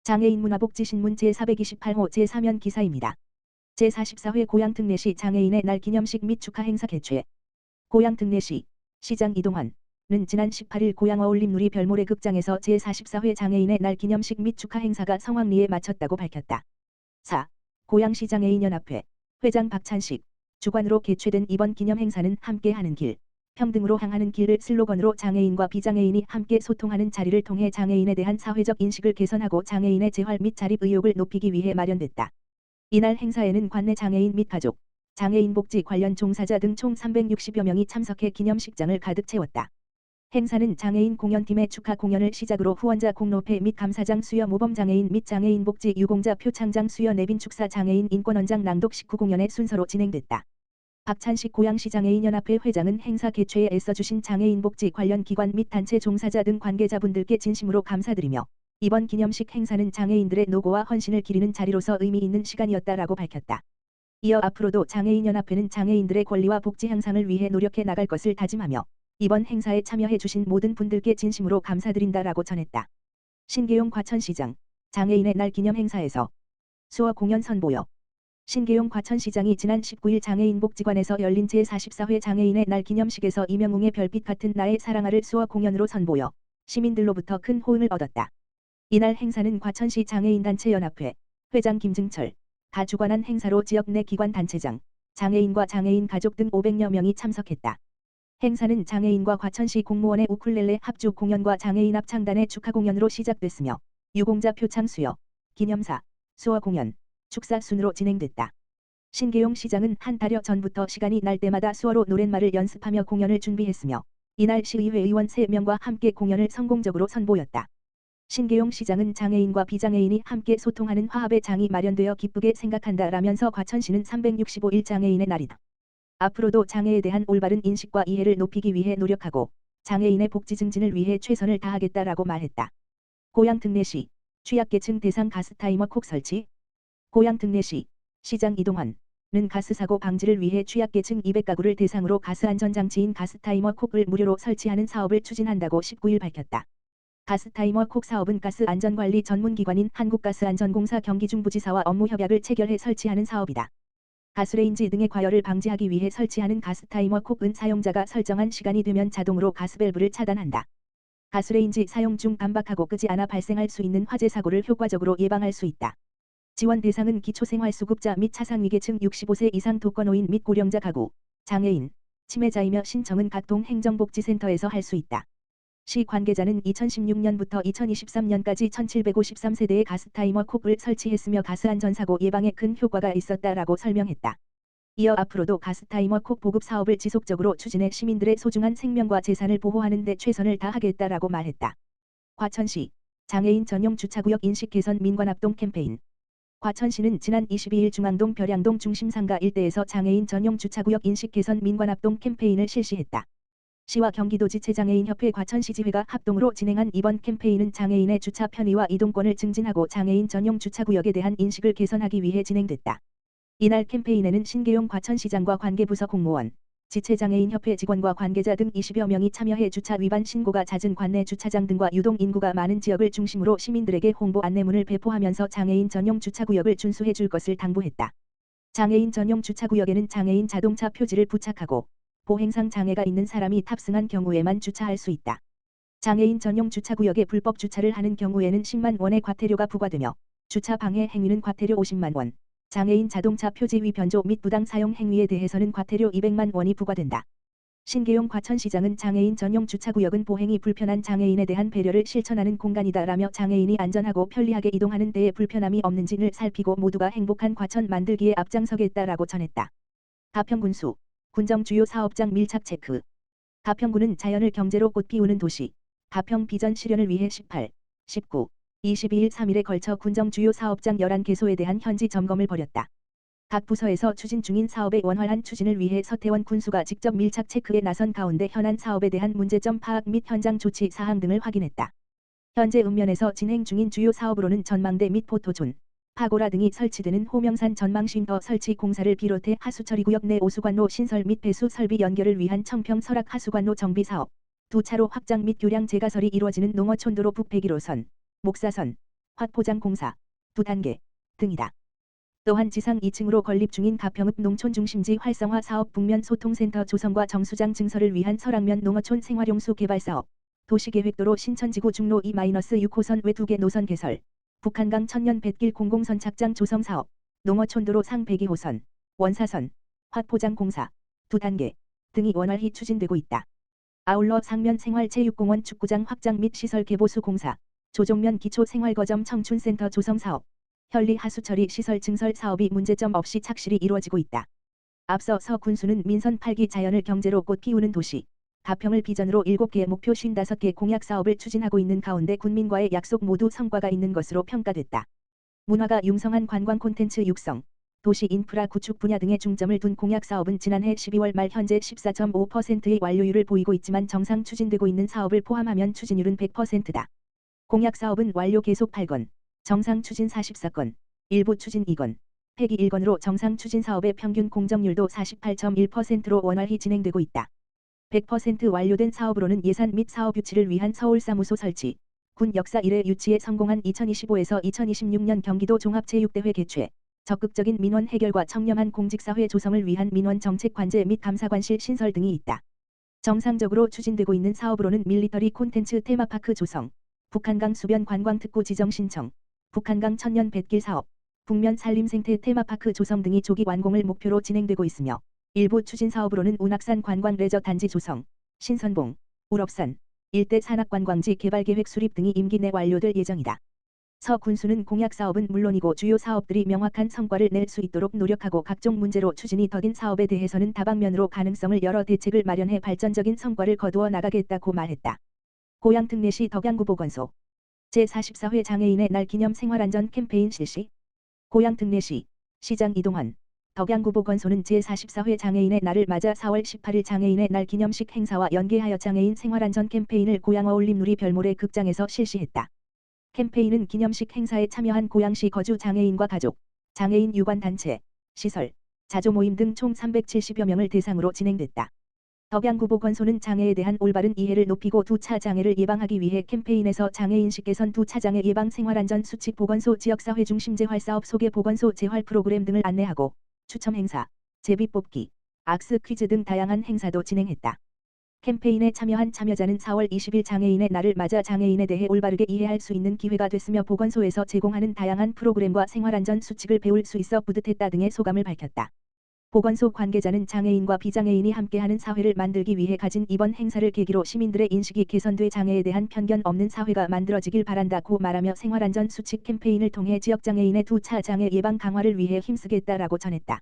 장애인 문화복지신문 제428호 제3연 기사입니다. 제44회 고양특례시 장애인의 날 기념식 및 축하 행사 개최. 고양특례시 시장 이동환은 지난 18일 고양어울림 누리 별모래 극장에서 제44회 장애인의 날 기념식 및 축하 행사가 성황리에 마쳤다고 밝혔다. 4. 고양시 장애인연합회 회장 박찬식 주관으로 개최된 이번 기념 행사는 함께하는 길, 평등으로 향하는 길을 슬로건으로 장애인과 비장애인이 함께 소통하는 자리를 통해 장애인에 대한 사회적 인식을 개선하고 장애인의 재활 및 자립 의욕을 높이기 위해 마련됐다. 이날 행사에는 관내 장애인 및 가족, 장애인 복지 관련 종사자 등 총 360여 명이 참석해 기념식장을 가득 채웠다. 행사는 장애인 공연팀의 축하 공연을 시작으로 후원자 공로패 및 감사장 수여 모범장애인 및 장애인 복지 유공자 표창장 수여 내빈 축사 장애인 인권원장 낭독 식후 공연의 순서로 진행됐다. 박찬식 고양시 장애인연합회 회장은 행사 개최에 애써주신 장애인 복지 관련 기관 및 단체 종사자 등 관계자분들께 진심으로 감사드리며 이번 기념식 행사는 장애인들의 노고와 헌신을 기리는 자리로서 의미 있는 시간이었다라고 밝혔다. 이어 앞으로도 장애인연합회는 장애인들의 권리와 복지 향상을 위해 노력해 나갈 것을 다짐하며 이번 행사에 참여해 주신 모든 분들께 진심으로 감사드린다라고 전했다. 신계용 과천시장 장애인의 날 기념 행사에서 수어 공연 선보여. 신계용 과천시장이 지난 19일 장애인복지관에서 열린 제44회 장애인의 날 기념식에서 이명웅의 별빛 같은 나의 사랑아를 수어 공연으로 선보여 시민들로부터 큰 호응을 얻었다. 이날 행사는 과천시 장애인단체연합회 회장 김증철 가 주관한 행사로 지역 내 기관 단체장, 장애인과 장애인 가족 등 500여 명이 참석했다. 행사는 장애인과 과천시 공무원의 우쿨렐레 합주 공연과 장애인 합창단의 축하 공연으로 시작됐으며 유공자 표창 수여, 기념사, 수어 공연, 축사 순으로 진행됐다. 신계용 시장은 한 달여 전부터 시간이 날 때마다 수어로 노랫말을 연습하며 공연을 준비했으며 이날 시의회 의원 3명과 함께 공연을 성공적으로 선보였다. 신계용 시장은 장애인과 비장애인이 함께 소통하는 화합의 장이 마련되어 기쁘게 생각한다라면서 과천시는 365일 장애인의 날이다. 앞으로도 장애에 대한 올바른 인식과 이해를 높이기 위해 노력하고 장애인의 복지 증진을 위해 최선을 다하겠다라고 말했다. 고양특례시 취약계층 대상 가스타이머 콕 설치. 고양특례시 시장 이동환은 가스사고 방지를 위해 취약계층 200가구를 대상으로 가스안전장치인 가스타이머 콕을 무료로 설치하는 사업을 추진한다고 19일 밝혔다. 가스타이머 콕 사업은 가스안전관리 전문기관인 한국가스안전공사 경기중부지사와 업무협약을 체결해 설치하는 사업이다. 가스레인지 등의 과열을 방지하기 위해 설치하는 가스타이머 콕은 사용자가 설정한 시간이 되면 자동으로 가스밸브를 차단한다. 가스레인지 사용 중 감박하고 끄지 않아 발생할 수 있는 화재 사고를 효과적으로 예방할 수 있다. 지원 대상은 기초생활수급자 및 차상위계층 65세 이상 독거노인 및 고령자 가구, 장애인, 치매자이며 신청은 각 동행정복지센터에서 할 수 있다. 시 관계자는 2016년부터 2023년까지 1753세대의 가스타이머 콕을 설치했으며 가스안전사고 예방에 큰 효과가 있었다라고 설명했다. 이어 앞으로도 가스타이머 콕 보급 사업을 지속적으로 추진해 시민들의 소중한 생명과 재산을 보호하는 데 최선을 다하겠다라고 말했다. 과천시 장애인 전용 주차구역 인식 개선 민관합동 캠페인. 과천시는 지난 22일 중앙동 별양동 중심상가 일대에서 장애인 전용 주차구역 인식 개선 민관합동 캠페인을 실시했다. 시와 경기도지체장애인협회 과천시지회가 합동으로 진행한 이번 캠페인은 장애인의 주차 편의와 이동권을 증진하고 장애인 전용 주차구역에 대한 인식을 개선하기 위해 진행됐다. 이날 캠페인에는 신계용 과천시장과 관계부서 공무원, 지체장애인협회 직원과 관계자 등 20여 명이 참여해 주차 위반 신고가 잦은 관내 주차장 등과 유동 인구가 많은 지역을 중심으로 시민들에게 홍보 안내문을 배포하면서 장애인 전용 주차구역을 준수해 줄 것을 당부했다. 장애인 전용 주차구역에는 장애인 자동차 표지를 부착하고 보행상 장애가 있는 사람이 탑승한 경우에만 주차할 수 있다. 장애인 전용 주차구역에 불법 주차를 하는 경우에는 10만 원의 과태료가 부과되며 주차 방해 행위는 과태료 50만 원, 장애인 자동차 표지 위 변조 및 부당 사용 행위에 대해서는 과태료 200만 원이 부과된다. 신계용 과천시장은 장애인 전용 주차구역은 보행이 불편한 장애인에 대한 배려를 실천하는 공간이다라며 장애인이 안전하고 편리하게 이동하는 데에 불편함이 없는지를 살피고 모두가 행복한 과천 만들기에 앞장서겠다라고 전했다. 가평군수 군정 주요 사업장 밀착 체크. 가평군은 자연을 경제로 꽃피우는 도시, 가평 비전 실현을 위해 18, 19, 22일 3일에 걸쳐 군정 주요 사업장 11개소에 대한 현지 점검을 벌였다. 각 부서에서 추진 중인 사업의 원활한 추진을 위해 서태원 군수가 직접 밀착 체크에 나선 가운데 현안 사업에 대한 문제점 파악 및 현장 조치 사항 등을 확인했다. 현재 읍면에서 진행 중인 주요 사업으로는 전망대 및 포토존, 파고라 등이 설치되는 호명산 전망쉼터 설치 공사를 비롯해 하수처리구역 내 오수관로 신설 및 배수 설비 연결을 위한 청평 설악 하수관로 정비 사업, 2차로 확장 및 교량 재가설이 이루어지는 농어촌도로 북 101호선, 목사선, 화포장공사 2단계 등이다. 또한 지상 2층으로 건립 중인 가평읍 농촌중심지 활성화 사업 북면 소통센터 조성과 정수장 증설을 위한 설악면 농어촌 생활용수 개발 사업, 도시계획도로 신천지구 중로 2-6호선 외 2개 노선 개설, 북한강 천년 뱃길 공공선착장 조성 사업, 농어촌도로 상 102호선, 원사선, 화포장공사 2단계 등이 원활히 추진되고 있다. 아울러 상면 생활체육공원 축구장 확장 및 시설 개보수 공사, 조종면 기초생활거점 청춘센터 조성 사업, 현리 하수처리 시설 증설 사업이 문제점 없이 착실히 이루어지고 있다. 앞서 서 군수는 민선 8기 자연을 경제로 꽃 피우는 도시, 가평을 비전으로 7개의 목표 55개 공약 사업을 추진하고 있는 가운데 군민과의 약속 모두 성과가 있는 것으로 평가됐다. 문화가 융성한 관광 콘텐츠 육성, 도시 인프라 구축 분야 등에 중점을 둔 공약 사업은 지난해 12월 말 현재 14.5%의 완료율을 보이고 있지만 정상 추진되고 있는 사업을 포함하면 추진율은 100%다. 공약 사업은 완료 계속 8건, 정상 추진 44건, 일부 추진 2건, 폐기 1건으로 정상 추진 사업의 평균 공정률도 48.1%로 원활히 진행되고 있다. 100% 완료된 사업으로는 예산 및 사업 유치를 위한 서울사무소 설치, 군 역사 1회 유치에 성공한 2025에서 2026년 경기도 종합체육대회 개최, 적극적인 민원 해결과 청렴한 공직사회 조성을 위한 민원 정책 관제 및 감사관실 신설 등이 있다. 정상적으로 추진되고 있는 사업으로는 밀리터리 콘텐츠 테마파크 조성, 북한강 수변 관광특구 지정 신청, 북한강 천년 뱃길 사업, 북면 산림생태 테마파크 조성 등이 조기 완공을 목표로 진행되고 있으며 일부 추진 사업으로는 운악산 관광 레저 단지 조성, 신선봉, 우럽산, 일대 산악관광지 개발계획 수립 등이 임기 내 완료될 예정이다. 서 군수는 공약 사업은 물론이고 주요 사업들이 명확한 성과를 낼 수 있도록 노력하고 각종 문제로 추진이 더딘 사업에 대해서는 다방면으로 가능성을 열어 대책을 마련해 발전적인 성과를 거두어 나가겠다고 말했다. 고양 특례시 덕양구 보건소 제44회 장애인의 날 기념 생활안전 캠페인 실시. 고양 특례시 시장 이동환 덕양구 보건소는 제44회 장애인의 날을 맞아 4월 18일 장애인의 날 기념식 행사와 연계하여 장애인 생활안전 캠페인을 고양 어울림누리 별모래 극장에서 실시했다. 캠페인은 기념식 행사에 참여한 고양시 거주 장애인과 가족, 장애인 유관단체, 시설, 자조 모임 등 총 370여 명을 대상으로 진행됐다. 덕양구 보건소는 장애에 대한 올바른 이해를 높이고 2차 장애를 예방하기 위해 캠페인에서 장애인식 개선 2차 장애 예방 생활안전 수칙 보건소 지역사회 중심 재활사업 소개 보건소 재활 프로그램 등을 안내하고 추첨 행사, 제비 뽑기, 악스 퀴즈 등 다양한 행사도 진행했다. 캠페인에 참여한 참여자는 4월 20일 장애인의 날을 맞아 장애인에 대해 올바르게 이해할 수 있는 기회가 됐으며 보건소에서 제공하는 다양한 프로그램과 생활안전 수칙을 배울 수 있어 뿌듯했다 등의 소감을 밝혔다. 보건소 관계자는 장애인과 비장애인이 함께하는 사회를 만들기 위해 가진 이번 행사를 계기로 시민들의 인식이 개선돼 장애에 대한 편견 없는 사회가 만들어지길 바란다고 말하며 생활안전 수칙 캠페인을 통해 지역장애인의 2차 장애 예방 강화를 위해 힘쓰겠다라고 전했다.